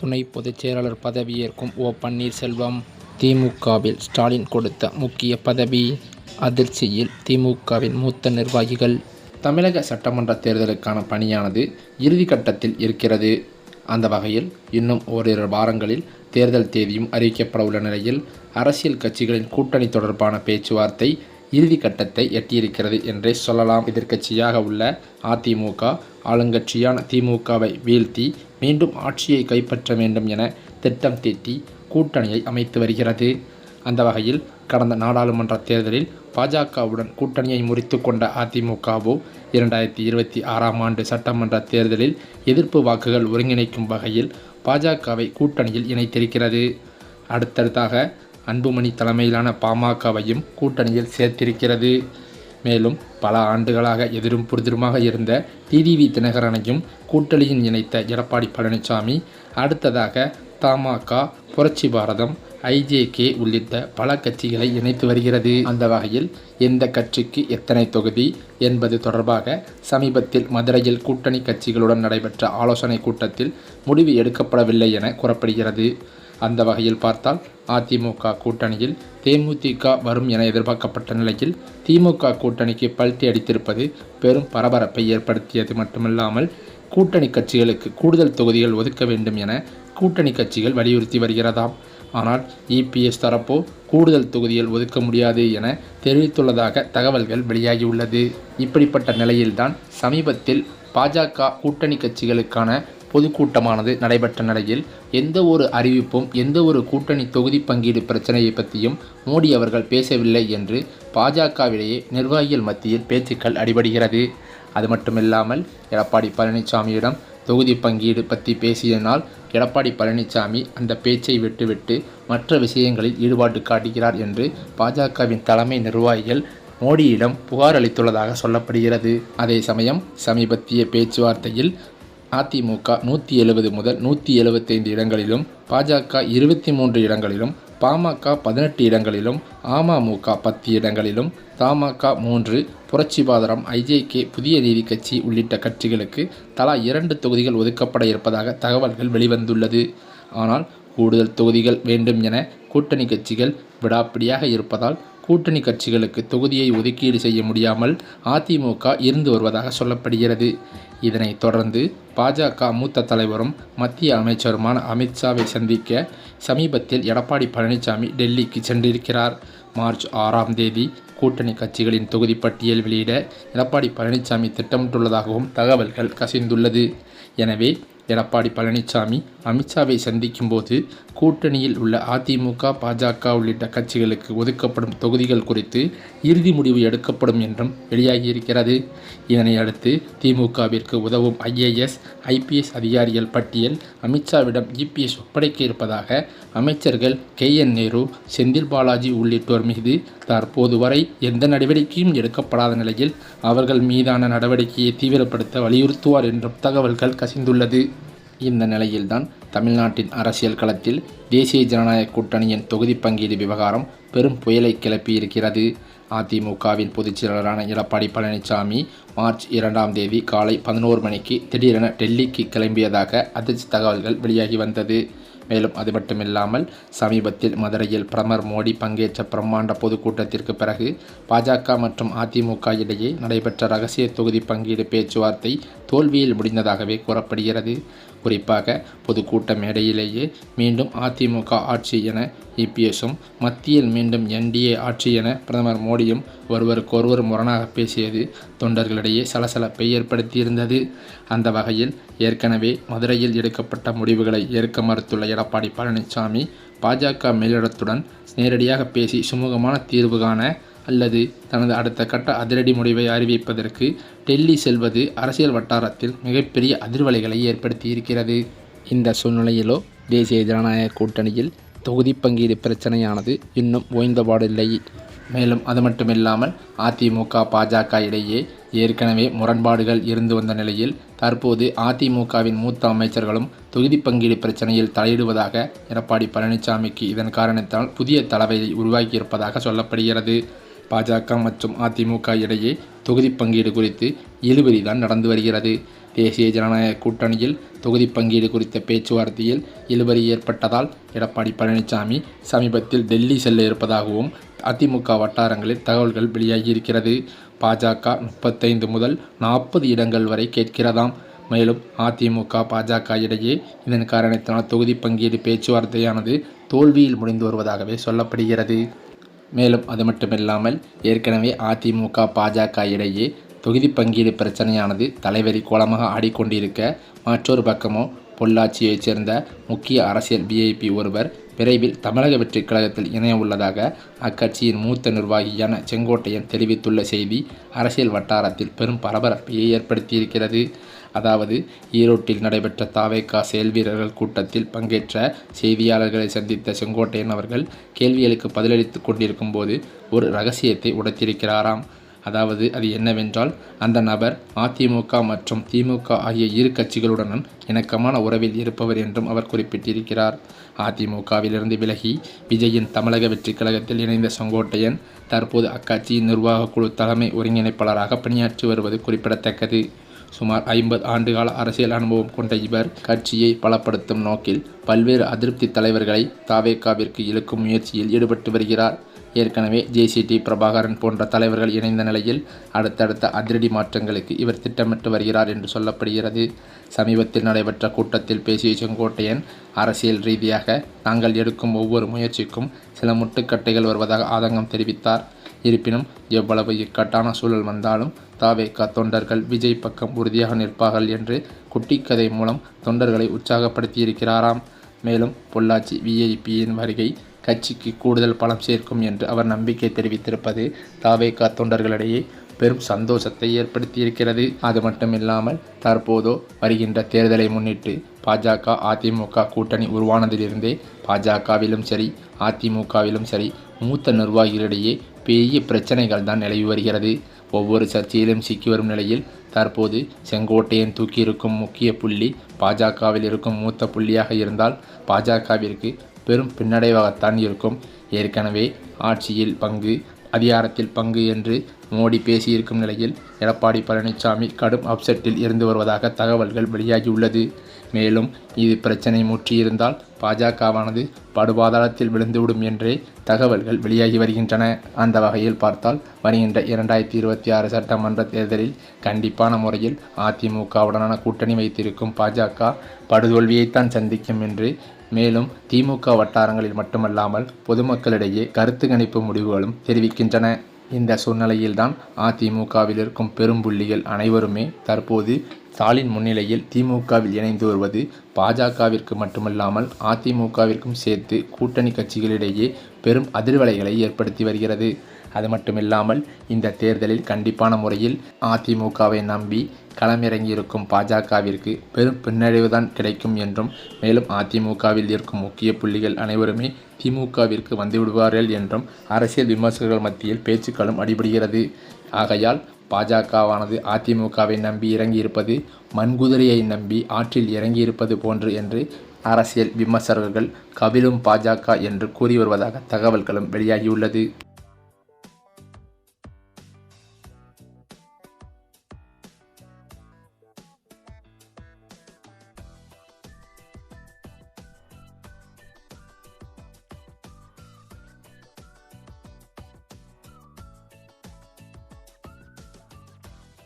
துணை பொதுச் செயலாளர் பதவியேற்கும் ஓ. பன்னீர்செல்வம். திமுகவில் ஸ்டாலின் கொடுத்த முக்கிய பதவி அதிர்ச்சியில் திமுகவின் மூத்த நிர்வாகிகள். தமிழக சட்டமன்ற தேர்தலுக்கான பணியானது இறுதிக்கட்டத்தில் இருக்கிறது. அந்த வகையில் இன்னும் ஓரிரு வாரங்களில் தேர்தல் தேதியும் அறிவிக்கப்பட உள்ள நிலையில் அரசியல் கட்சிகளின் கூட்டணி தொடர்பான பேச்சுவார்த்தை இறுதிக்கட்டத்தை எட்டியிருக்கிறது என்றே சொல்லலாம். எதிர்க்கட்சியாக உள்ள அதிமுக ஆளுங்கட்சியான திமுகவை வீழ்த்தி மீண்டும் ஆட்சியை கைப்பற்ற வேண்டும் என திட்டம் தீட்டி கூட்டணியை அமைத்து வருகிறது. அந்த வகையில் கடந்த நாடாளுமன்ற தேர்தலில் பாஜகவுடன் கூட்டணியை முறித்து கொண்ட அதிமுகவோ 2026ஆம் ஆண்டு சட்டமன்ற தேர்தலில் எதிர்ப்பு வாக்குகள் ஒருங்கிணைக்கும் வகையில் பாஜகவை கூட்டணியில் இணைத்திருக்கிறது. அடுத்ததாக அன்புமணி தலைமையிலான பாமகவையும் கூட்டணியில் சேர்த்திருக்கிறது. மேலும் பல ஆண்டுகளாக எதிரும் புதிருமாக இருந்த டிடிவி தினகரனையும் கூட்டணியில் இணைத்த எடப்பாடி பழனிசாமி அடுத்ததாக தமாக, புரட்சி பாரதம், ஐஜேகே உள்ளிட்ட பல கட்சிகளை இணைத்து வருகிறது. அந்த வகையில் எந்த கட்சிக்கு எத்தனை தொகுதி என்பது தொடர்பாக சமீபத்தில் மதுரையில் கூட்டணி கட்சிகளுடன் நடைபெற்ற ஆலோசனை கூட்டத்தில் முடிவு எடுக்கப்படவில்லை என கூறப்படுகிறது. அந்த வகையில் பார்த்தால் அதிமுக கூட்டணியில் தேமுதிக வரும் என எதிர்பார்க்கப்பட்ட நிலையில் திமுக கூட்டணிக்கு பல்டி அடித்திருப்பது பெரும் பரபரப்பை ஏற்படுத்தியது மட்டுமில்லாமல் கூட்டணி கட்சிகளுக்கு கூடுதல் தொகுதிகள் ஒதுக்க வேண்டும் என கூட்டணி கட்சிகள் வலியுறுத்தி வருகிறதாம். ஆனால் இபிஎஸ் தரப்போ கூடுதல் தொகுதிகள் ஒதுக்க முடியாது என தெரிவித்துள்ளதாக தகவல்கள் வெளியாகியுள்ளது. இப்படிப்பட்ட நிலையில்தான் சமீபத்தில் பாஜக கூட்டணி கட்சிகளுக்கான பொதுக்கூட்டமானது நடைபெற்ற நிலையில் எந்த ஒரு அறிவிப்பும் எந்த ஒரு கூட்டணி தொகுதி பங்கீடு பிரச்சனையை பற்றியும் மோடி அவர்கள் பேசவில்லை என்று பாஜகவிலேயே நிர்வாகிகள் மத்தியில் பேச்சுக்கள் அடிபடுகிறது. அது மட்டுமில்லாமல் எடப்பாடி பழனிசாமியிடம் தொகுதி பங்கீடு பற்றி பேசியதனால் எடப்பாடி பழனிசாமி அந்த பேச்சை விட்டுவிட்டு மற்ற விஷயங்களில் ஈடுபாடு காட்டுகிறார் என்று பாஜகவின் தலைமை நிர்வாகிகள் மோடியிடம் புகார் அளித்துள்ளதாக சொல்லப்படுகிறது. அதே சமயம் சமீபத்திய பேச்சுவார்த்தையில் அதிமுக 170 முதல் 175 இடங்களிலும், பாஜக 23 இடங்களிலும், பாமக 18 இடங்களிலும், அமமுக 10 இடங்களிலும், தமாக 3, புரட்சி பாரதம், ஐஜேகே, புதிய நீதி கட்சி உள்ளிட்ட கட்சிகளுக்கு தலா 2 தொகுதிகள் ஒதுக்கப்பட இருப்பதாக தகவல்கள் வெளிவந்துள்ளது. ஆனால் கூடுதல் தொகுதிகள் வேண்டும் என கூட்டணி கட்சிகள் விடாப்பிடியாக இருப்பதால் கூட்டணி கட்சிகளுக்கு தொகுதியை ஒதுக்கீடு செய்ய முடியாமல் அதிமுக இருந்து வருவதாக சொல்லப்படுகிறது. இதனைத் தொடர்ந்து பாஜக மூத்த தலைவரும் மத்திய அமைச்சருமான அமித்ஷாவை சந்திக்க சமீபத்தில் எடப்பாடி பழனிசாமி டெல்லிக்கு சென்றிருக்கிறார். மார்ச் 6ஆம் தேதி கூட்டணி கட்சிகளின் தொகுதி பட்டியல் வெளியிட எடப்பாடி பழனிசாமி திட்டமிட்டுள்ளதாகவும் தகவல்கள் கசிந்துள்ளது. எனவே எடப்பாடி பழனிசாமி அமித்ஷாவை சந்திக்கும் போது கூட்டணியில் உள்ள அதிமுக, பாஜக உள்ளிட்ட கட்சிகளுக்கு ஒதுக்கப்படும் தொகுதிகள் குறித்து இறுதி முடிவு எடுக்கப்படும் என்றும் வெளியாகியிருக்கிறது. இதனை அடுத்து திமுகவிற்கு உதவும் IAS, IPS அதிகாரிகள் பட்டியல் அமித்ஷாவிடம் இபிஎஸ் ஒப்படைக்க இருப்பதாக அமைச்சர்கள் KN நேரு, செந்தில் பாலாஜி உள்ளிட்டோர் மீது தற்போது வரை எந்த நடவடிக்கையும் எடுக்கப்படாத நிலையில் அவர்கள் மீதான நடவடிக்கையை தீவிரப்படுத்த வலியுறுத்துவார் என்றும் தகவல்கள் கசிந்துள்ளது. இந்த நிலையில்தான் தமிழ்நாட்டின் அரசியல் களத்தில் தேசிய ஜனநாயக கூட்டணியின் தொகுதி பங்கீடு விவகாரம் பெரும் புயலை கிளப்பியிருக்கிறது. அதிமுகவின் பொதுச் செயலாளரான எடப்பாடி பழனிசாமி மார்ச் 2ஆம் தேதி காலை 11 மணிக்கு திடீரென டெல்லிக்கு கிளம்பியதாக அதிர்ச்சி தகவல்கள் வெளியாகி வந்தது. மேலும் அது மட்டுமில்லாமல் சமீபத்தில் மதுரையில் பிரதமர் மோடி பங்கேற்ற பிரம்மாண்ட பொதுக்கூட்டத்திற்கு பிறகு பாஜக மற்றும் அதிமுக இடையே நடைபெற்ற ரகசிய தொகுதி பங்கீடு பேச்சுவார்த்தை தோல்வியில் முடிந்ததாகவே கூறப்படுகிறது. குறிப்பாக பொதுக்கூட்ட மேடையிலேயே மீண்டும் அதிமுக ஆட்சி என இபிஎஸும், மத்தியில் மீண்டும் NDA ஆட்சி என பிரதமர் மோடியும் ஒருவருக்கொருவர் முரணாக பேசியது தொண்டர்களிடையே சலசலப்பை ஏற்படுத்தியிருந்தது. அந்த வகையில் ஏற்கனவே மதுரையில் எடுக்கப்பட்ட முடிவுகளை ஏற்க மறுத்துள்ள எடப்பாடி பழனிசாமி பாஜக மேலிடத்துடன் நேரடியாக பேசி சுமூகமான தீர்வு காண அல்லது தனது அடுத்த கட்ட அதிரடி முடிவை அறிவிப்பதற்கு டெல்லி செல்வது அரசியல் வட்டாரத்தில் மிகப்பெரிய அதிர்வலைகளை ஏற்படுத்தியிருக்கிறது. இந்த சூழ்நிலையிலோ தேசிய ஜனநாயக கூட்டணியில் தொகுதி பங்கீடு பிரச்சனையானது இன்னும் ஓய்ந்தபாடில்லை. மேலும் அது மட்டுமில்லாமல் அதிமுக, பாஜக இடையே ஏற்கனவே முரண்பாடுகள் இருந்து வந்த நிலையில் தற்போது அதிமுகவின் மூத்த அமைச்சர்களும் தொகுதி பங்கீடு பிரச்சனையில் தலையிடுவதாக எடப்பாடி பழனிசாமிக்கு இதன் காரணத்தால் புதிய தலைவையை உருவாக்கியிருப்பதாக சொல்லப்படுகிறது. பாஜக மற்றும் அதிமுக இடையே தொகுதி பங்கீடு குறித்து இழுபறி தான் நடந்து வருகிறது. தேசிய ஜனநாயக கூட்டணியில் தொகுதி பங்கீடு குறித்த பேச்சுவார்த்தையில் இழுபறி ஏற்பட்டதால் எடப்பாடி பழனிசாமி சமீபத்தில் டெல்லி செல்ல இருப்பதாகவும் அதிமுக வட்டாரங்களில் தகவல்கள் வெளியாகியிருக்கிறது. பாஜக 35 முதல் 40 இடங்கள் வரை கேட்கிறதாம். மேலும் அதிமுக பாஜக இடையே இதன் காரணத்தினால் தொகுதி பங்கீடு பேச்சுவார்த்தையானது தோல்வியில் முடிந்து வருவதாகவே சொல்லப்படுகிறது. மேலும் அது மட்டுமில்லாமல் ஏற்கனவே அதிமுக பாஜக இடையே தொகுதி பங்கீடு பிரச்சனையானது தலைவரி கோலமாக ஆடிக்கொண்டிருக்க, மற்றொரு பக்கமோ பொள்ளாச்சியைச் சேர்ந்த முக்கிய அரசியல் விஐபி ஒருவர் விரைவில் தமிழக வெற்றிக் கழகத்தில் இணைய உள்ளதாக அக்கட்சியின் மூத்த நிர்வாகியான செங்கோட்டையன் தெரிவித்துள்ள செய்தி அரசியல் வட்டாரத்தில் பெரும் பரபரப்பையை ஏற்படுத்தியிருக்கிறது. அதாவது, ஈரோட்டில் நடைபெற்ற தாவேகா செயல்வீரர்கள் கூட்டத்தில் பங்கேற்ற செய்தியாளர்களை சந்தித்த செங்கோட்டையன் அவர்கள் கேள்விகளுக்கு பதிலளித்து கொண்டிருக்கும் போது ஒரு ரகசியத்தை உடைத்திருக்கிறாராம். அதாவது அது என்னவென்றால், அந்த நபர் அதிமுக மற்றும் திமுக ஆகிய இரு கட்சிகளுடனும் இணக்கமான உறவில் இருப்பவர் என்றும் அவர் குறிப்பிட்டிருக்கிறார். அதிமுகவிலிருந்து விலகி விஜயின் தமிழக வெற்றிக் கழகத்தில் இணைந்த செங்கோட்டையன் தற்போது அக்கட்சியின் நிர்வாக குழு தலைமை ஒருங்கிணைப்பாளராக பணியாற்றி வருவது குறிப்பிடத்தக்கது. சுமார் 50 ஆண்டுகால அரசியல் அனுபவம் கொண்ட இவர் கட்சியை பலப்படுத்தும் நோக்கில் பல்வேறு அதிருப்தி தலைவர்களை தாவேகாவிற்கு இழுக்கும் முயற்சியில் ஈடுபட்டு வருகிறார். ஏற்கனவே ஜேசிடி பிரபாகரன் போன்ற தலைவர்கள் இணைந்த நிலையில் அடுத்தடுத்த அதிரடி மாற்றங்களுக்கு இவர் திட்டமிட்டு வருகிறார் என்று சொல்லப்படுகிறது. சமீபத்தில் நடைபெற்ற கூட்டத்தில் பேசிய செங்கோட்டையன், அரசியல் ரீதியாக நாங்கள் எடுக்கும் ஒவ்வொரு முயற்சிக்கும் சில முட்டுக்கட்டைகள் வருவதாக ஆதங்கம் தெரிவித்தார். இருப்பினும் எவ்வளவு இக்கட்டான சூழல் வந்தாலும் தாவேகா தொண்டர்கள் விஜய் பக்கம் உறுதியாக நிற்பார்கள் என்று குட்டிக்கதை மூலம் தொண்டர்களை உற்சாகப்படுத்தியிருக்கிறாராம். மேலும் பொள்ளாச்சி விஐபியின் வருகை கட்சிக்கு கூடுதல் பலம் சேர்க்கும் என்று அவர் நம்பிக்கை தெரிவித்திருப்பது தாவேகா தொண்டர்களிடையே பெரும் சந்தோஷத்தை ஏற்படுத்தியிருக்கிறது. அது மட்டுமில்லாமல் தற்போதோ வருகின்ற தேர்தலை முன்னிட்டு பாஜக அதிமுக கூட்டணி உருவானதிலிருந்தே பாஜகவிலும் சரி அதிமுகவிலும் சரி மூத்த நிர்வாகிகளிடையே பெரிய பிரச்சனைகள் தான் நிலவி வருகிறது. ஒவ்வொரு சர்ச்சையிலும் சிக்கி வரும் நிலையில் தற்போது செங்கோட்டையன் தூக்கியிருக்கும் முக்கிய புள்ளி பாஜகவில் இருக்கும் மூத்த புள்ளியாக இருந்தால் பாஜகவிற்கு பெரும் பின்னடைவாகத்தான் இருக்கும். ஏற்கனவே ஆட்சியில் பங்கு, அதிகாரத்தில் பங்கு என்று மோடி பேசியிருக்கும் நிலையில் எடப்பாடி பழனிசாமி கடும் அப்செட்டில் இருந்து வருவதாக தகவல்கள் வெளியாகியுள்ளது. மேலும் இது பிரச்சனை முற்றியிருந்தால் பாஜகவானது படுபாதாளத்தில் விழுந்துவிடும் என்றே தகவல்கள் வெளியாகி வருகின்றன. அந்த வகையில் பார்த்தால் வருகின்ற 2026 சட்டமன்ற தேர்தலில் கண்டிப்பான முறையில் அதிமுகவுடனான கூட்டணி வைத்திருக்கும் பாஜக படுதோல்வியைத்தான் சந்திக்கும் என்று மேலும் திமுக வட்டாரங்களில் மட்டுமல்லாமல் பொதுமக்களிடையே கருத்து கணிப்பு முடிவுகளும் தெரிவிக்கின்றன. இந்த சூழ்நிலையில்தான் அதிமுகவில் இருக்கும் பெரும்புள்ளிகள் அனைவருமே தற்போது ஸ்டாலின் முன்னிலையில் திமுகவில் இணைந்து வருவது பாஜகவிற்கு மட்டுமல்லாமல் அதிமுகவிற்கும் சேர்த்து கூட்டணி கட்சிகளிடையே பெரும் அதிர்வலைகளை ஏற்படுத்தி வருகிறது. அது மட்டுமில்லாமல் இந்த தேர்தலில் கண்டிப்பான முறையில் அதிமுகவை நம்பி களமிறங்கியிருக்கும் பாஜகவிற்கு பெரும் பின்னடைவுதான் கிடைக்கும் என்றும், மேலும் அதிமுகவில் இருக்கும் முக்கிய புள்ளிகள் அனைவருமே திமுகவிற்கு வந்துவிடுவார்கள் என்றும் அரசியல் விமர்சகர்கள் மத்தியில் பேச்சுக்களும் அடிபடுகிறது. ஆகையால் பாஜகவானது அதிமுகவை நம்பி இறங்கியிருப்பது மண்குதிரையை நம்பி ஆற்றில் இறங்கியிருப்பது போன்று என்று அரசியல் விமர்சகர்கள் கவிழும் பாஜக என்று கூறி வருவதாக தகவல்களும் வெளியாகியுள்ளது.